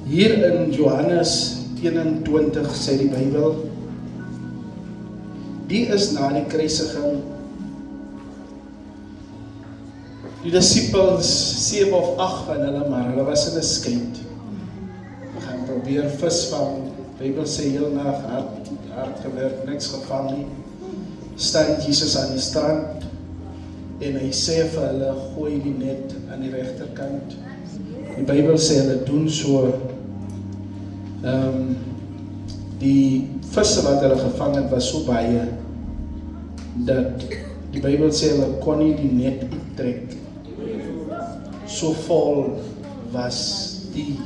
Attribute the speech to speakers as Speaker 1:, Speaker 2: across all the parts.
Speaker 1: Hier in Johannes 21 sê die Bybel, die is na die kruisiging, die disippels, 7 of 8 van hulle, maar hulle was in 'n skei. Gaan probeer visvang, die Bybel sê heel nag, hard gewerk, niks gevang nie. Staan Jesus aan die strand, en hy sê vir hulle, gooi die net aan die regterkant. Die Bybel sê hulle doen so, die visse wat hulle gevang het was so baie, dat die Bybel sê hulle kon nie die net uittrek. So vol was die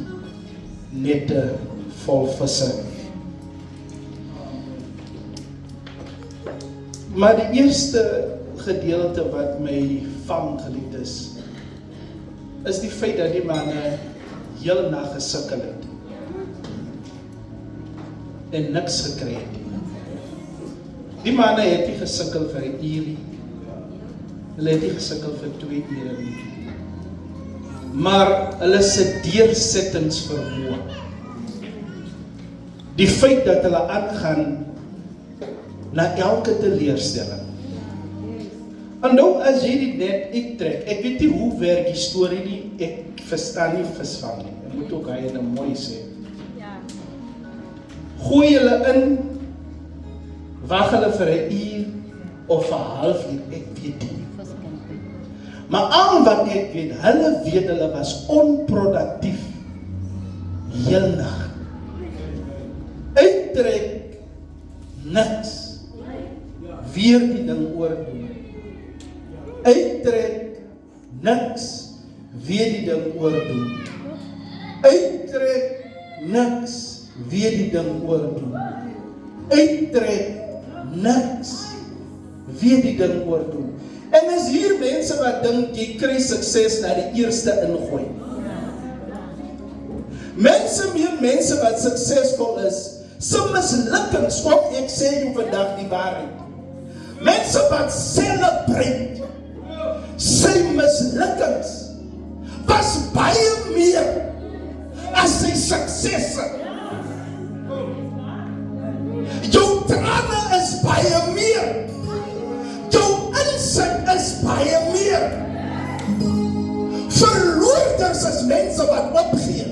Speaker 1: nette vol visse. Maar die eerste gedeelte wat my vang, geliefdes, is die feit dat die manne heel nag gesukkel het en niks gekry het. Die manne het nie gesukkel vir 1 uur nie. Hulle het nie gesukkel vir 2 ure nie. Maar hulle se deursettingsvermoë, die feit dat hulle aangaan na elke teleurstelling. En nou as jy dit net uittrek, ek weet nie hoe werk die storie nie, ek verstaan nie visvang nie, ek moet ook hy en mooi sê. Gooi hulle in, wag hulle vir 1 uur of 'n halfuur, ek weet nie. Maar al wat ek weet, hulle was onproduktief heel nag. Uittrek niks, weer die ding oordoen. Uittrek niks, weer die ding oordoen. Uittrek niks, weer die ding oordoen. Uittrek niks, weer die ding oordoen. En is hier mense wat dink jy kry sukses na die eerste ingooi. Mense wat suksesvol is, se mislukkings, kom ek sê jou vandag die waarheid. Mense wat celebrate sy mislukkings was baie meer as sy suksesse. Jou trane is baie meer. Jou insig is baie meer. Verloorders is mense wat opgee.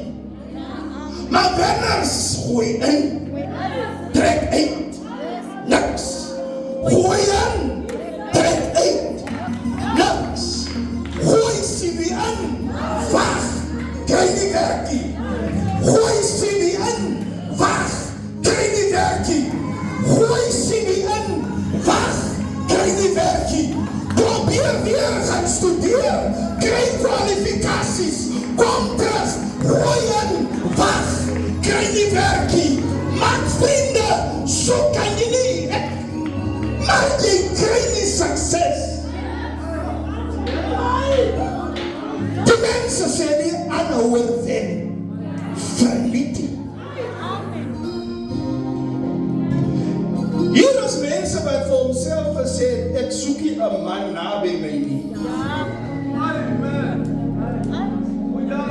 Speaker 1: Maar wenners gooi in, trek uit, niks. Gooi in, trek uit, niks. Gooi CV in, wag, kry die werkie. Gooi CV in, wag, kry die werkie. Gooi CV in, wag, kry die werkie. Probeer weer gaan studeer, kry kwalifikasies, kom terug, gooi in, wag, kry die werkie. Maak vriende, so kan jy nie, maar jy kry nie sukses. Die mense sê nie aanhouer wen, verliet nie. Hier is mense wat vir homself gesê, ek soek nie 'n man naby my nie.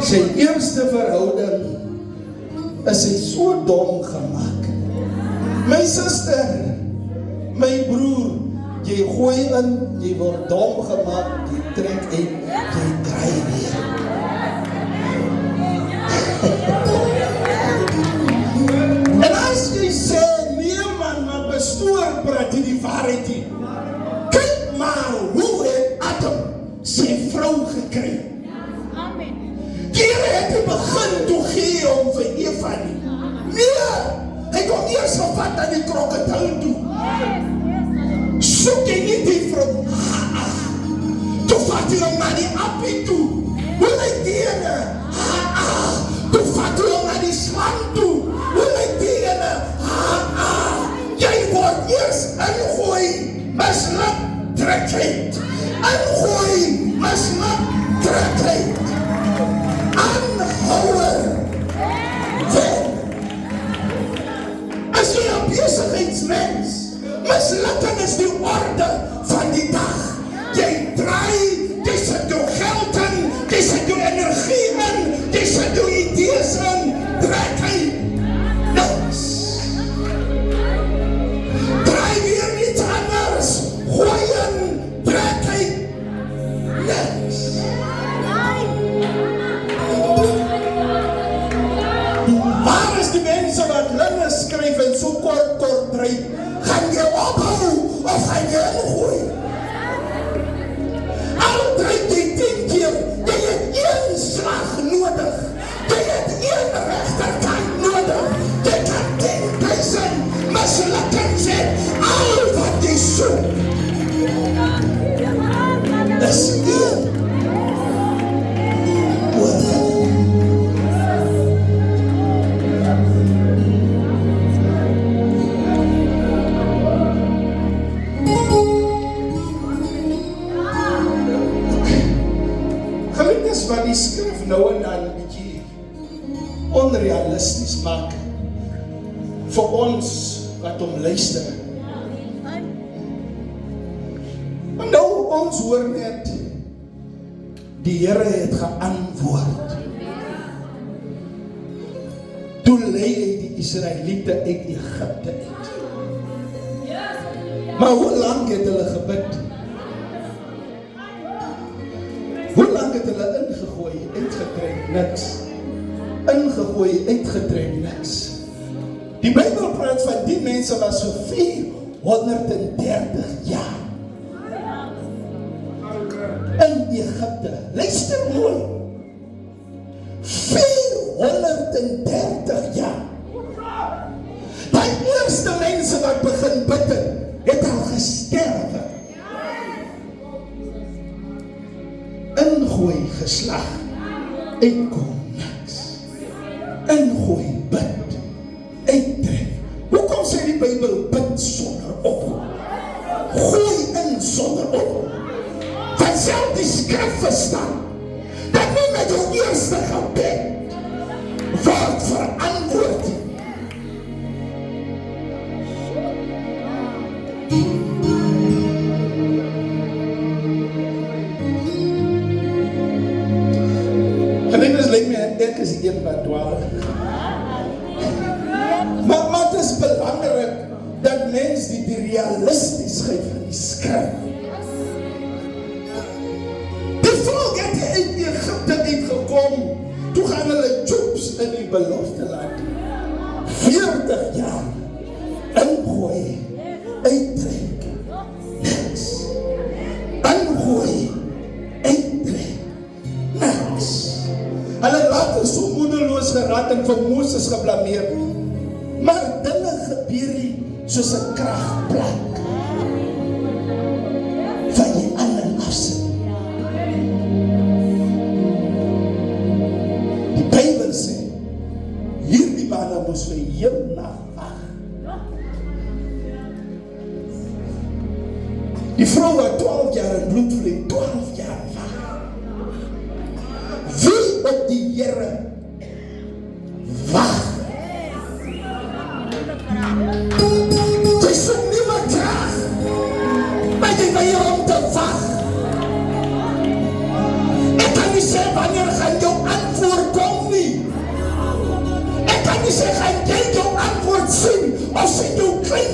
Speaker 1: Sy eerste verhouding is hy so dom gemaak. My suster, my broer, jy gooi in, jy word dom gemaak, jy trek uit, jy draai weer. En as jy sê, nee man, maar pastoor praat jy die waarheid nie. Kyk maar, hoe het Adam sy vrou gekry? Here het hy begin toe gee om vir Eva nie. Nee, hy kom eers gevat aan die krokodil toe. Soek jy nie die vrou? Toe vat hy hom na die appie toe. Hoe lyk die ene? Toe vat hy hom na die slang toe. Hoe lyk die ene? Jy word eers ingooi, misluk, trek uit. Ingooi, misluk, trek uit. Aanhouer wen. As jy 'n besigheidsmens, mislukking is die orde van die dag. Jy draai, jy sit jou geld in, jy sit jou in of gaan jy ingooi? Al dryf jy 10 keer, jy het 1 slag nodig. Jy het 1 regterkant nodig. Jy kan 10.000 mislukkings hê. Al wat jy soek is 1 oorwinning. Geliefdes, wat die skrif nou en dan 'n bietjie onrealisties maak vir ons wat hom luister. Maar nou ons hoor net die Here het geantwoord. Toe lei hy die Israeliete uit Egipte uit. Maar hoe lang het hulle gebid? Hoe lang het hulle ingegooi, uitgetrek, niks? Ingegooi, uitgetrek, niks. Die Bybel praat van die mense was so 430 jaar in Egipte. Luister mooi. 430 jaar. Die eerste mense wat begin bid het al gesterwe. Ingooi geslag, uitkom niks. Ingooi bid, uittrek. Hoekom sê die Bybel bid sonder ophou? Gooi in sonder ophou. Vanself die skrif verstaan, dat nie met jou eerste gebed word verantwoord. Geliefdes, lyk my ek is die een wat dwaal. Maar het is belangrik dat mens die realistiesheid van die skrif. Die volk het uit Egipte uitgekom, toe gaan hulle jobs in die belofte land. 40 jaar ingooi, uittrek, niks. Ingooi, uittrek, niks. Hulle later so moedeloos geraak en vir Moses geblameer. Maar dinge gebeur nie soos 'n kragplek van jy aan en afsit. Die Bybel sê, hierdie manne moes vir heel nag wag. Die vrou wat 12 jaar in bloedvloei, 12 jaar wag. Wie op die Here wag? Jy soek nie meer krag, maar jy wil hier om te wag. Ek kan nie sê wanneer gaan jou antwoord kom nie. Ek kan nie sê gaan jy jou antwoord sien, of sien jou klein